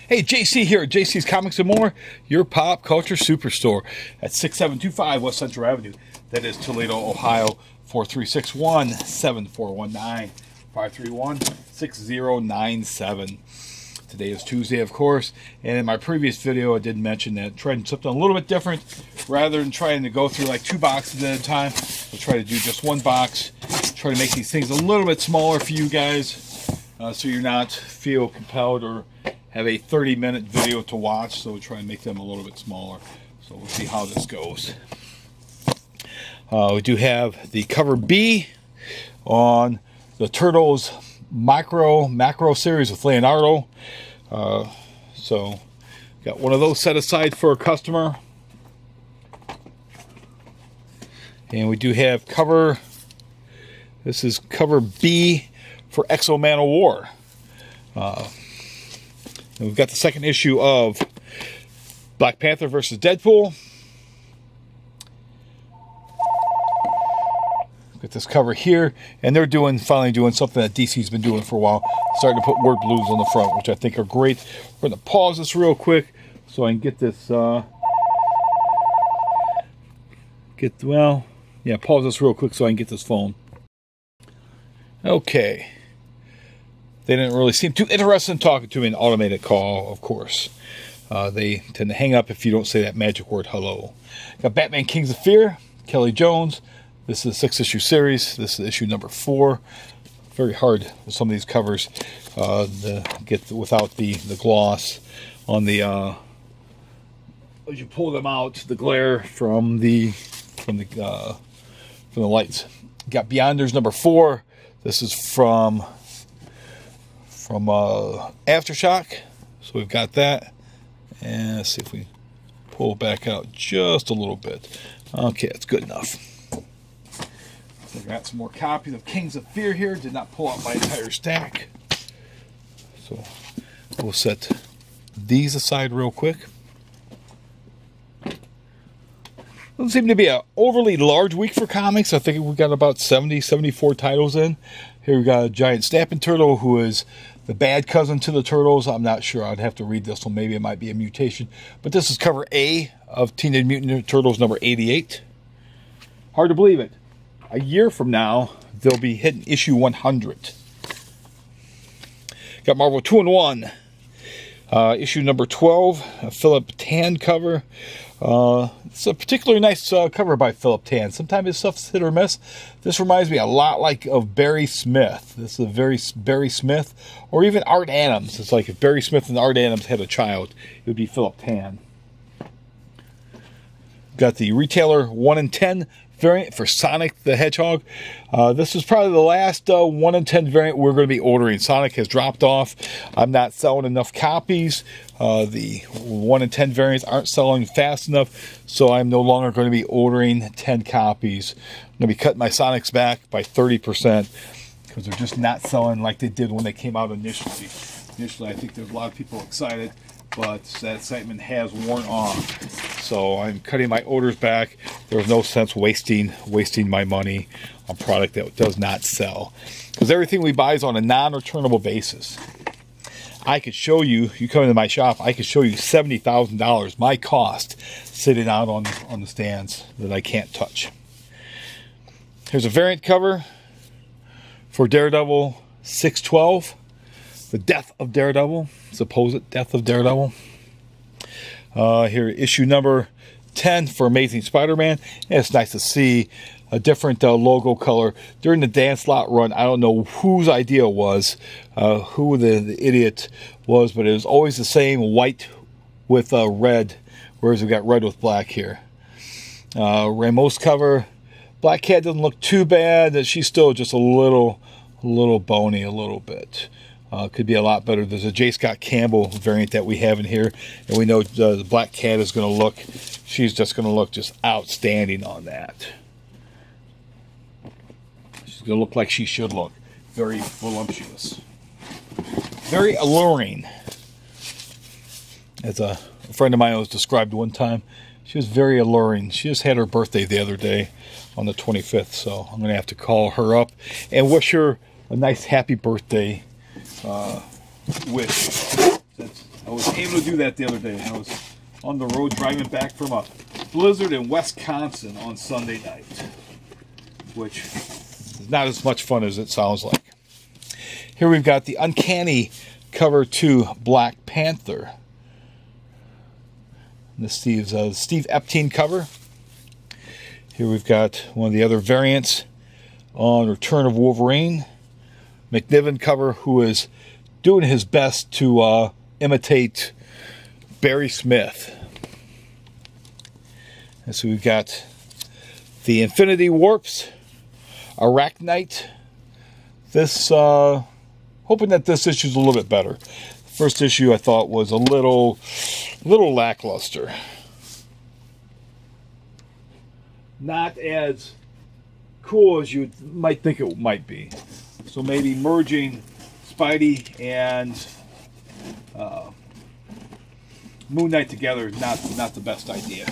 Hey, JC here at JC's Comics and More, your pop culture superstore at 6725 West Central Avenue. That is Toledo, Ohio, 4361-741-9-531-6097. Today is Tuesday, of course, and in my previous video I did mention that trying something a little bit different. Rather than trying to go through like 2 boxes at a time, we'll try to do just 1 box. Try to make these things a little bit smaller for you guys, so you're not feel compelled or have a 30-minute video to watch. So we'll try and make them a little bit smaller. So we'll see how this goes. We do have the cover B on the Turtles macro series with Leonardo. So got one of those set aside for a customer. And we do have cover, this is cover B for X-O-Man of War. And we've got the second issue of Black Panther versus Deadpool. Got this cover here, and they're finally doing something that DC's been doing for a while, starting to put word blues on the front, which I think are great. We're going to pause this real quick so I can get this, pause this real quick so I can get this phone. Okay. They didn't really seem too interested in talking to me in an automated call, of course. They tend to hang up if you don't say that magic word, hello. Got Batman Kings of Fear, Kelly Jones. This is a 6-issue series. This is issue number 4. Very hard with some of these covers to get without the gloss on the as you pull them out, the glare from the lights. Got Beyonders number 4. This is from Aftershock. So we've got that. And let's see if we pull it back out just a little bit. Okay, that's good enough. So I got some more copies of Kings of Fear here. Did not pull out my entire stack. So we'll set these aside real quick. Doesn't seem to be an overly large week for comics. I think we got about 74 titles in. Here we got a giant snapping turtle who is the bad cousin to the Turtles. I'm not sure. I'd have to read this one. Maybe it might be a mutation. But this is cover A of Teenage Mutant Ninja Turtles number 88. Hard to believe it. A year from now, they'll be hitting issue 100. Got Marvel 2-in-1. Issue number 12, a Philip Tan cover. It's a particularly nice cover by Philip Tan. Sometimes his stuff's hit or miss. This reminds me a lot of Barry Smith. This is a very Barry Smith, or even Art Adams. It's like if Barry Smith and Art Adams had a child, it would be Philip Tan. Got the retailer 1 in 10 variant for Sonic the Hedgehog. This is probably the last 1 in 10 variant we're going to be ordering. Sonic has dropped off. I'm not selling enough copies. The 1 in 10 variants aren't selling fast enough, so I'm no longer going to be ordering 10 copies. I'm going to be cutting my Sonics back by 30% because they're just not selling like they did when they came out initially. Initially, I think there's a lot of people excited, but that excitement has worn off. So I'm cutting my orders back. There's no sense wasting my money on product that does not sell, because everything we buy is on a non-returnable basis. I could show you, you come into my shop, I could show you $70,000 my cost sitting out on the stands that I can't touch. Here's a variant cover for Daredevil 612. The death of Daredevil, supposed death of Daredevil. Here, issue number 10 for Amazing Spider-Man. And it's nice to see a different logo color. During the Dance Lot run, I don't know whose idea it was, who the idiot was, but it was always the same white with red, whereas we got red with black here. Ramos cover. Black Cat doesn't look too bad. She's still just a little bony a little bit. Could be a lot better. There's a J. Scott Campbell variant that we have in here, and we know the Black Cat is going to look, she's just going to look just outstanding on that. She's going to look like she should look. Very voluptuous. Very alluring. As a friend of mine was described one time, she was very alluring. She just had her birthday the other day on the 25th, so I'm going to have to call her up and wish her a nice happy birthday wish. Since I was able to do that the other day. I was on the road driving back from a blizzard in Wisconsin on Sunday night, which is not as much fun as it sounds like. Here we've got the Uncanny cover 2 Black Panther. This Steve Epstein cover. Here we've got one of the other variants on Return of Wolverine. McNiven cover, who is doing his best to imitate Barry Smith. And so we've got the Infinity Warps, Arachnite. This, hoping that this issue is a little bit better. First issue I thought was a little lackluster. Not as cool as you might think it might be. So maybe merging Spidey and Moon Knight together is not the best idea.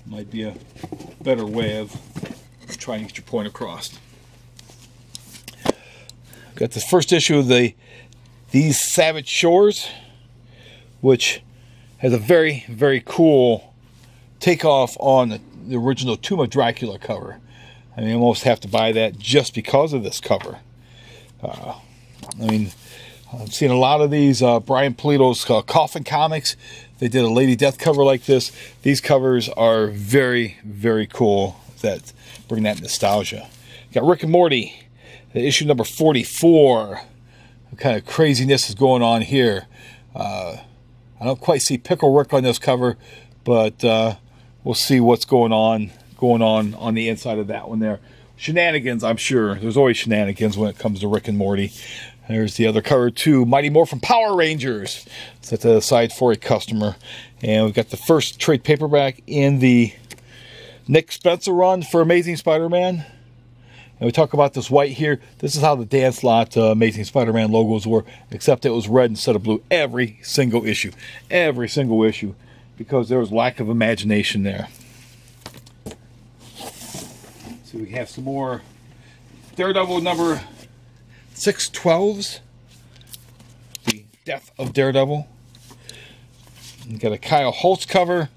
Might be a better way of trying to get your point across. Got the first issue of These Savage Shores, which has a very, very cool takeoff on the original Tomb of Dracula cover. I mean, I almost have to buy that just because of this cover. I mean, I've seen a lot of these Brian Polito's Coffin Comics. They did a Lady Death cover like this. These covers are very, very cool that bring that nostalgia. Got Rick and Morty, issue number 44. What kind of craziness is going on here? I don't quite see Pickle Rick on this cover, but we'll see what's going on the inside of that one there. Shenanigans, I'm sure. There's always shenanigans when it comes to Rick and Morty. There's the other cover too, Mighty Morphin Power Rangers. Set that aside for a customer. And we've got the first trade paperback in the Nick Spencer run for Amazing Spider-Man. And we talk about this white here. This is how the Dan Slott Amazing Spider-Man logos were, except it was red instead of blue every single issue. Every single issue. Because there was lack of imagination there. So we have some more Daredevil number 612s. The Death of Daredevil. We've got a Kyle Holtz cover.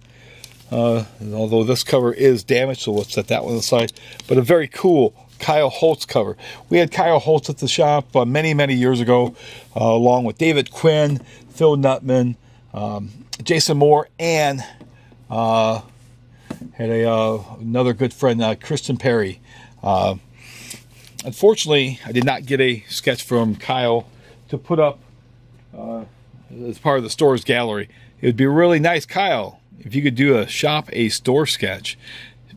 Although this cover is damaged, so we'll set that one aside. But a very cool Kyle Holtz cover. We had Kyle Holtz at the shop many, many years ago, along with David Quinn, Phil Nutman, Jason Moore, and had another good friend, Kristen Perry. Unfortunately, I did not get a sketch from Kyle to put up as part of the store's gallery. It would be really nice, Kyle, if you could do a store sketch.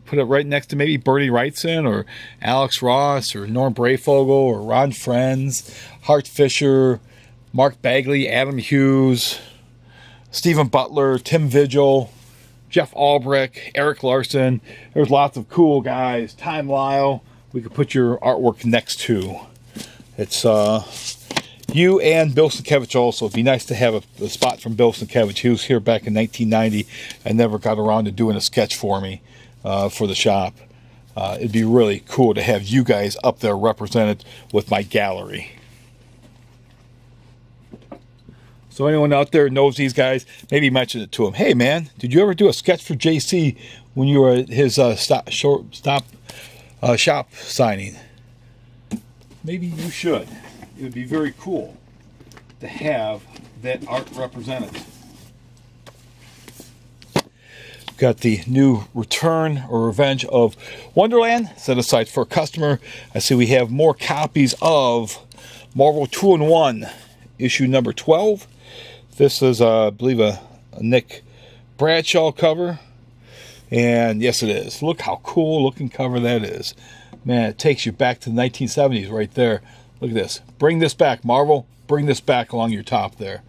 Put it right next to maybe Bernie Wrightson or Alex Ross or Norm Brayfogle or Ron Frenz, Hart Fisher, Mark Bagley, Adam Hughes, Stephen Butler, Tim Vigil, Jeff Albrecht, Eric Larson. There's lots of cool guys. Time Lyle, we could put your artwork next to. It's you and Bill Sienkiewicz also. It'd be nice to have a spot from Bill Sienkiewicz. He was here back in 1990 and never got around to doing a sketch for me for the shop. It'd be really cool to have you guys up there represented with my gallery. So anyone out there knows these guys, maybe mention it to them. Hey man, did you ever do a sketch for JC when you were at his shop signing? Maybe you should. It would be very cool to have that art represented. Got the new Return or Revenge of Wonderland set aside for a customer. I see we have more copies of Marvel 2-in-1 issue number 12. This is, I believe, a Nick Bradshaw cover. And yes, it is. Look how cool looking cover that is. Man, it takes you back to the 1970s right there. Look at this. Bring this back, Marvel. Bring this back along your top there.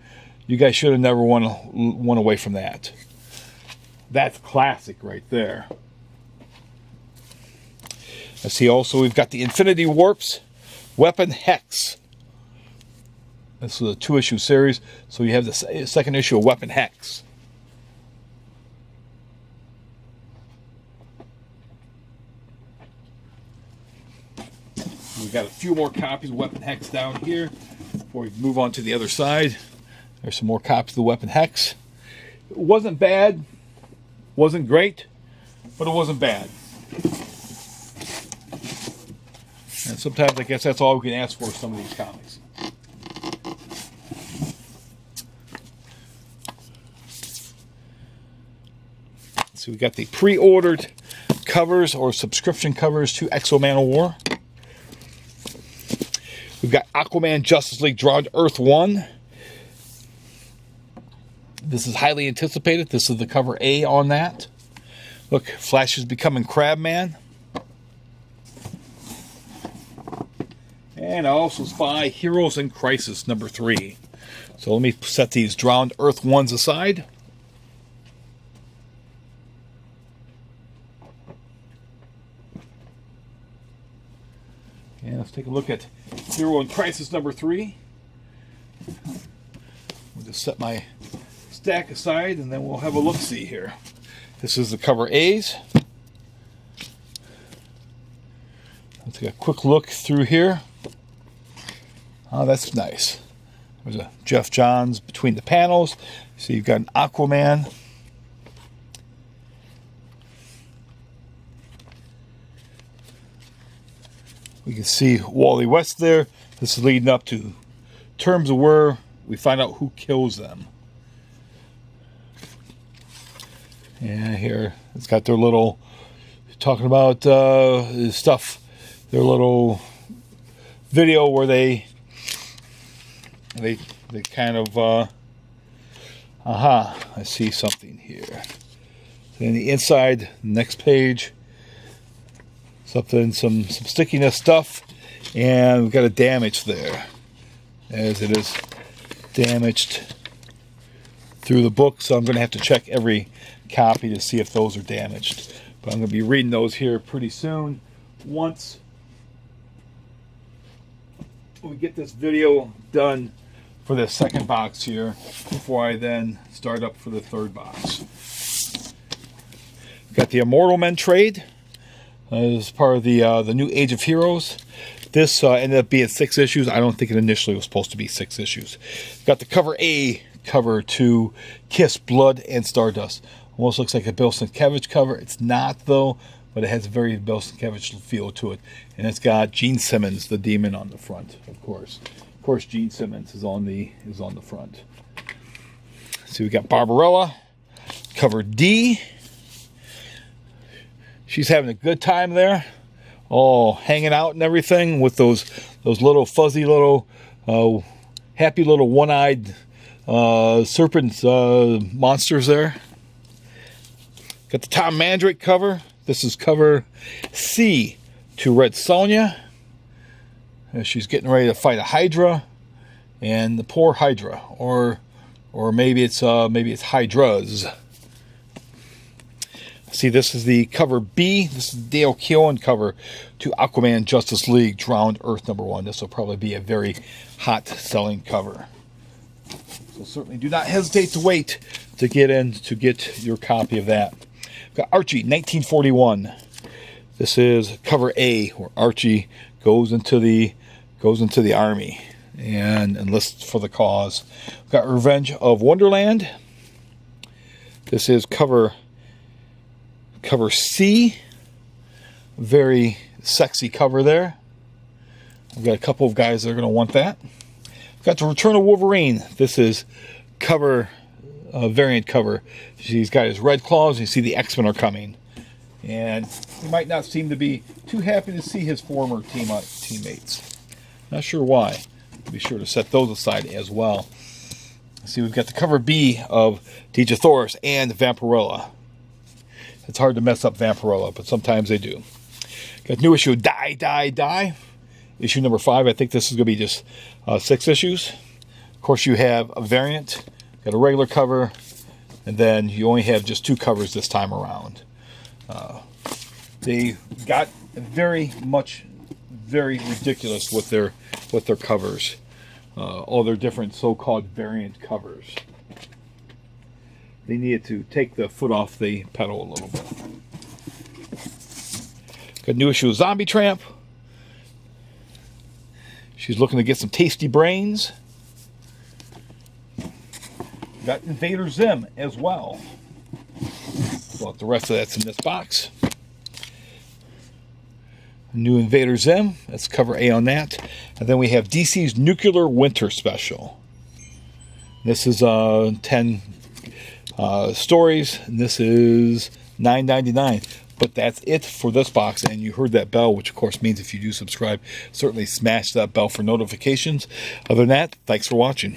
You guys should have never won away from that. That's classic right there. I see also we've got the Infinity Warps Weapon Hex. This is a 2-issue series, so you have the second issue of Weapon Hex. We've got a few more copies of Weapon Hex down here before we move on to the other side. There's some more copies of the Weapon Hex. It wasn't bad, wasn't great, but it wasn't bad. And sometimes I guess that's all we can ask for with some of these comics. So we got the pre-ordered covers or subscription covers to X-O Man-O-War. We've got Aquaman Justice League Drawn Earth 1. This is highly anticipated. This is the cover A on that. Look, Flash is becoming Crabman. And I also spy Heroes in Crisis number 3. So let me set these Drowned Earth 1s aside. And let's take a look at Hero in Crisis number 3. We'll just set my stack aside and then we'll have a look-see here. This is the cover A's. Let's take a quick look through here. Oh, that's nice. There's a Jeff Johns between the panels. So you've got an Aquaman. We can see Wally West there. This is leading up to terms of where we find out who kills them. And here it's got their little, talking about stuff, their little video where they kind of, I see something here. In the inside, next page, some stickiness stuff, and we've got a damage there, as it is damaged through the book. So I'm going to have to check every copy to see if those are damaged. But I'm going to be reading those here pretty soon. Once we get this video done for the second box here, before I then start up for the third box. Got the Immortal Men trade. As part of the new Age of Heroes. This ended up being 6 issues. I don't think it initially was supposed to be 6 issues. Got the cover A cover to Kiss, Blood, and Stardust. Almost looks like a Bill Sienkiewicz cover. It's not, though, but it has a very Bill Sienkiewicz feel to it. And it's got Gene Simmons, the Demon, on the front, of course. Of course, Gene Simmons is on the front. So we got Barbarella, cover D. She's having a good time there. Oh, hanging out and everything with those little fuzzy little happy little one-eyed serpent monsters there. Got the Tom Mandrake cover. This is cover C to Red Sonja. She's getting ready to fight a Hydra, and the poor Hydra, or maybe it's Hydras. See, this is the cover B. This is Dale Keown cover to Aquaman Justice League Drowned Earth number 1. This will probably be a very hot selling cover. So certainly do not hesitate to wait to get your copy of that. We've got Archie 1941. This is cover A, where Archie goes into the army and enlists for the cause. We've got Revenge of Wonderland. This is cover C. Very sexy cover there. I've got a couple of guys that are going to want that. Got the Return of Wolverine. This is cover, variant cover. He's got his red claws. You see the X-Men are coming. And he might not seem to be too happy to see his former teammates. Not sure why. Be sure to set those aside as well. See, we've got the cover B of Dejah Thoris and Vampirella. It's hard to mess up Vampirella, but sometimes they do. Got new issue Die, Die, Die. Issue number 5. I think this is going to be just 6 issues. Of course, you have a variant. Got a regular cover. And then you only have just 2 covers this time around. They got very ridiculous with their covers. All their different so-called variant covers. They needed to take the foot off the pedal a little bit. Got a new issue of Zombie Tramp. She's looking to get some tasty brains. got Invader Zim as well. Well, the rest of that's in this box. New Invader Zim. That's cover A on that. And then we have DC's Nuclear Winter Special. This is 10 stories, and this is $9.99. But that's it for this box, and you heard that bell, which of course means if you do subscribe, certainly smash that bell for notifications. Other than that, thanks for watching.